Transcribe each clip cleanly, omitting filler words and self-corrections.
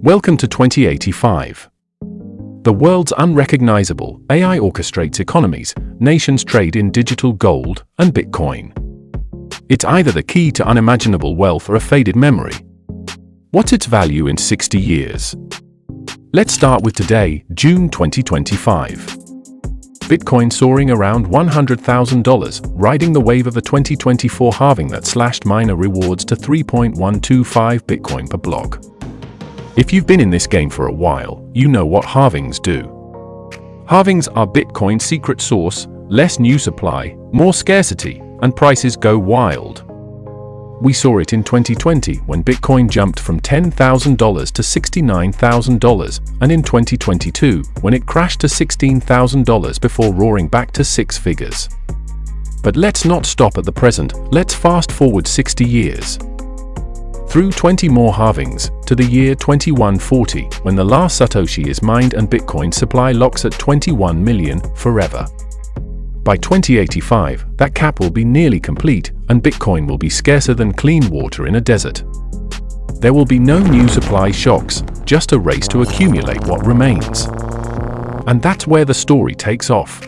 Welcome to 2085. The world's unrecognizable AI orchestrates economies, nations trade in digital gold and Bitcoin. It's either the key to unimaginable wealth or a faded memory. What's its value in 60 years? Let's start with today, June 2025. Bitcoin soaring around $100,000, riding the wave of the 2024 halving that slashed miner rewards to 3.125 Bitcoin per block. If you've been in this game for a while, you know what halvings do. Halvings are Bitcoin's secret sauce: less new supply, more scarcity, and prices go wild. We saw it in 2020 when Bitcoin jumped from $10,000 to $69,000, and in 2022 when it crashed to $16,000 before roaring back to six figures. But let's not stop at the present, let's fast forward 60 years. Through 20 more halvings, to the year 2140, when the last Satoshi is mined and Bitcoin's supply locks at 21 million forever. By 2085, that cap will be nearly complete, and Bitcoin will be scarcer than clean water in a desert. There will be no new supply shocks, just a race to accumulate what remains. And that's where the story takes off.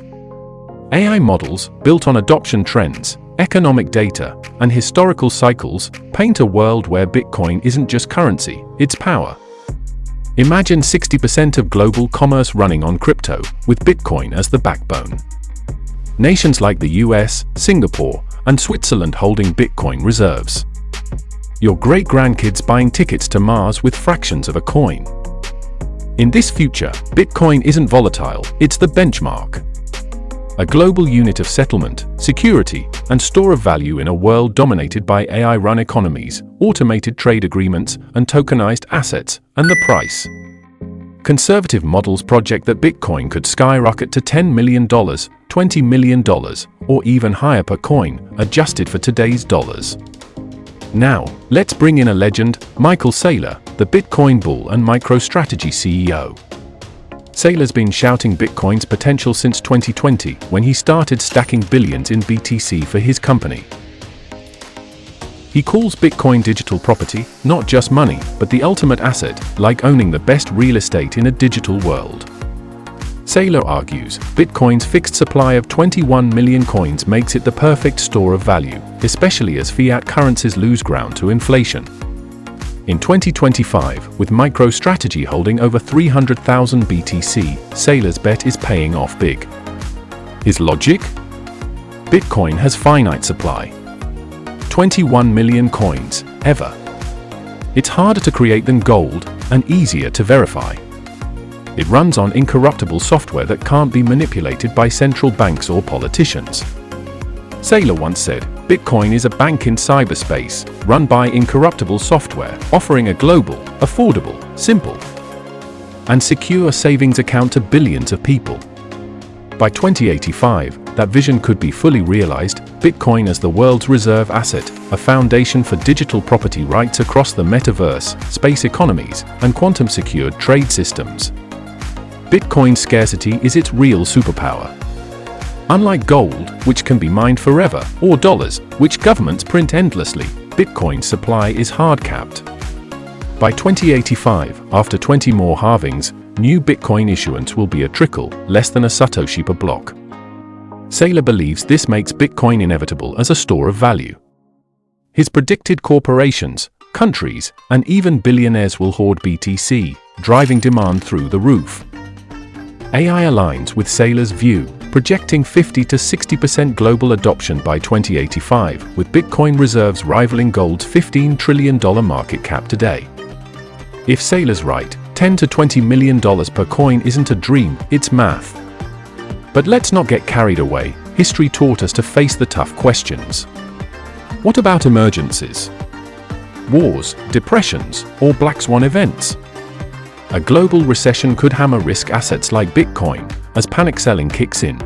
AI models, built on adoption trends, economic data, and historical cycles, paint a world where Bitcoin isn't just currency, it's power. Imagine 60% of global commerce running on crypto, with Bitcoin as the backbone. Nations like the US, Singapore, and Switzerland holding Bitcoin reserves. Your great-grandkids buying tickets to Mars with fractions of a coin. In this future, Bitcoin isn't volatile, it's the benchmark. A global unit of settlement, security, and store of value in a world dominated by AI-run economies, automated trade agreements, and tokenized assets, and the price. Conservative models project that Bitcoin could skyrocket to $10 million, $20 million, or even higher per coin, adjusted for today's dollars. Now, let's bring in a legend, Michael Saylor, the Bitcoin bull and MicroStrategy CEO. Saylor's been shouting Bitcoin's potential since 2020, when he started stacking billions in BTC for his company. He calls Bitcoin digital property, not just money, but the ultimate asset, like owning the best real estate in a digital world. Saylor argues, Bitcoin's fixed supply of 21 million coins makes it the perfect store of value, especially as fiat currencies lose ground to inflation. In 2025, with MicroStrategy holding over 300,000 BTC, Saylor's bet is paying off big. His logic? Bitcoin has finite supply. 21 million coins, ever. It's harder to create than gold, and easier to verify. It runs on incorruptible software that can't be manipulated by central banks or politicians. Saylor once said, Bitcoin is a bank in cyberspace, run by incorruptible software, offering a global, affordable, simple, and secure savings account to billions of people. By 2085, that vision could be fully realized, Bitcoin as the world's reserve asset, a foundation for digital property rights across the metaverse, space economies, and quantum-secured trade systems. Bitcoin's scarcity is its real superpower. Unlike gold, which can be mined forever, or dollars, which governments print endlessly, Bitcoin's supply is hard-capped. By 2085, after 20 more halvings, new Bitcoin issuance will be a trickle, less than a Satoshi per block. Saylor believes this makes Bitcoin inevitable as a store of value. His predicted corporations, countries, and even billionaires will hoard BTC, driving demand through the roof. AI aligns with Saylor's view, projecting 50 to 60% global adoption by 2085, with Bitcoin reserves rivaling gold's $15 trillion market cap today. If Saylor's right, $10 to $20 million per coin isn't a dream, it's math. But let's not get carried away. History taught us to face the tough questions. What about emergencies? Wars, depressions, or black swan events? A global recession could hammer risk assets like Bitcoin, as panic selling kicks in.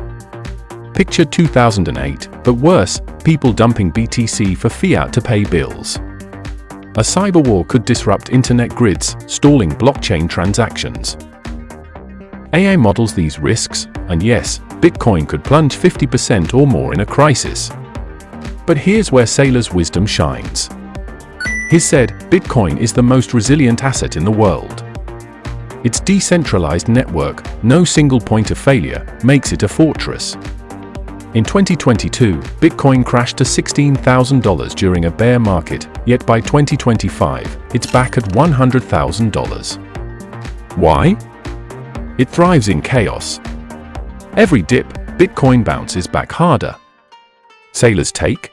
Picture 2008, but worse, people dumping BTC for fiat to pay bills. A cyber war could disrupt internet grids, stalling blockchain transactions. AI models these risks, and yes, Bitcoin could plunge 50% or more in a crisis. But here's where Saylor's wisdom shines. He said, Bitcoin is the most resilient asset in the world. Its decentralized network, no single point of failure, makes it a fortress. In 2022, Bitcoin crashed to $16,000 during a bear market, yet by 2025, it's back at $100,000. Why? It thrives in chaos. Every dip, Bitcoin bounces back harder. Sailors take?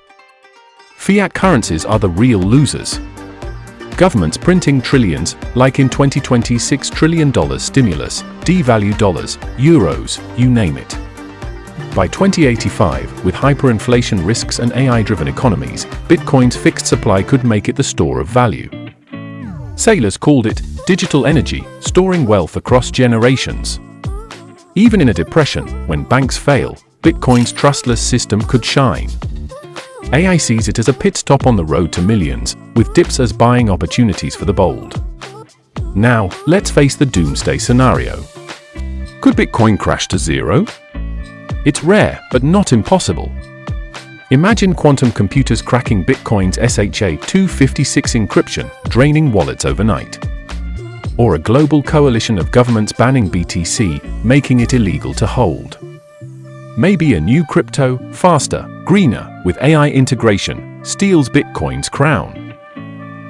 Fiat currencies are the real losers. Governments printing trillions, like in 2020's $6 trillion stimulus, devalue dollars, euros, you name it. By 2085, with hyperinflation risks and AI-driven economies, Bitcoin's fixed supply could make it the store of value. Sailors called it digital energy, storing wealth across generations. Even in a depression, when banks fail, Bitcoin's trustless system could shine. AI sees it as a pit stop on the road to millions, with dips as buying opportunities for the bold. Now, let's face the doomsday scenario. Could Bitcoin crash to zero? It's rare, but not impossible. Imagine quantum computers cracking Bitcoin's SHA-256 encryption, draining wallets overnight. Or a global coalition of governments banning BTC, making it illegal to hold. Maybe a new crypto, faster, greener, with AI integration, steals Bitcoin's crown.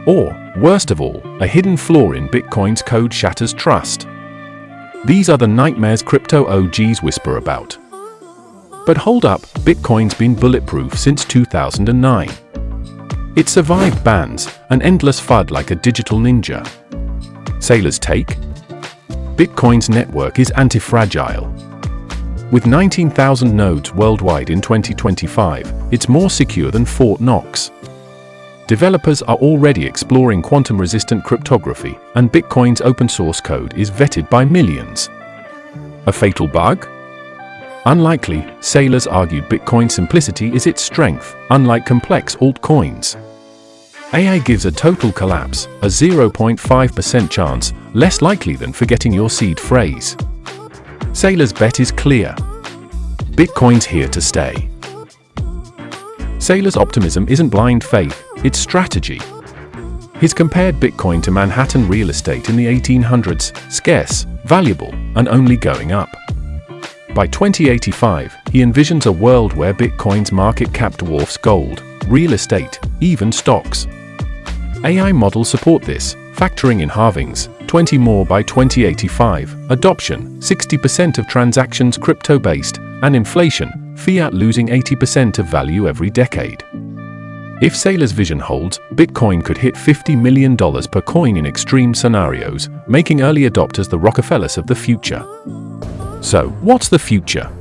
Or, worst of all, a hidden flaw in Bitcoin's code shatters trust. These are the nightmares crypto OGs whisper about. But hold up, Bitcoin's been bulletproof since 2009. It survived bans, an endless FUD like a digital ninja. Sailors take? Bitcoin's network is anti-fragile. With 19,000 nodes worldwide in 2025, it's more secure than Fort Knox. Developers are already exploring quantum-resistant cryptography, and Bitcoin's open-source code is vetted by millions. A fatal bug? Unlikely. Sailors argued Bitcoin's simplicity is its strength, unlike complex altcoins. AI gives a total collapse, a 0.5% chance, less likely than forgetting your seed phrase. Sailor's bet is clear. Bitcoin's here to stay. Sailor's optimism isn't blind faith, it's strategy. He's compared Bitcoin to Manhattan real estate in the 1800s, scarce, valuable, and only going up. By 2085, he envisions a world where Bitcoin's market cap dwarfs gold, real estate, even stocks. AI models support this, factoring in halvings, 20 more by 2085, adoption, 60% of transactions crypto-based, and inflation, fiat losing 80% of value every decade. If Sailor's vision holds, Bitcoin could hit $50 million per coin in extreme scenarios, making early adopters the Rockefellers of the future. So, what's the future?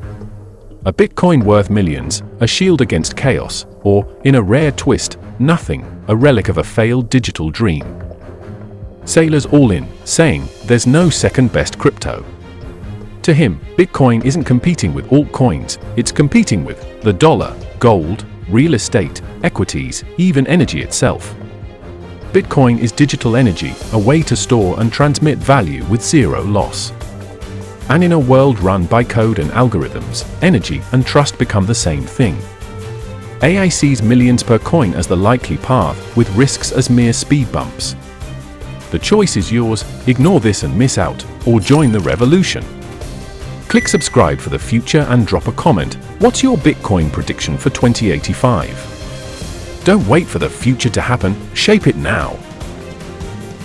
A Bitcoin worth millions, a shield against chaos, or, in a rare twist, nothing, a relic of a failed digital dream. Sailor's all in, saying, there's no second best crypto. To him, Bitcoin isn't competing with altcoins, it's competing with the dollar, gold, real estate, equities, even energy itself. Bitcoin is digital energy, a way to store and transmit value with zero loss. And in a world run by code and algorithms, energy and trust become the same thing. AI sees millions per coin as the likely path, with risks as mere speed bumps. The choice is yours: ignore this and miss out, or join the revolution. Click subscribe for the future and drop a comment. What's your Bitcoin prediction for 2085? Don't wait for the future to happen, shape it now.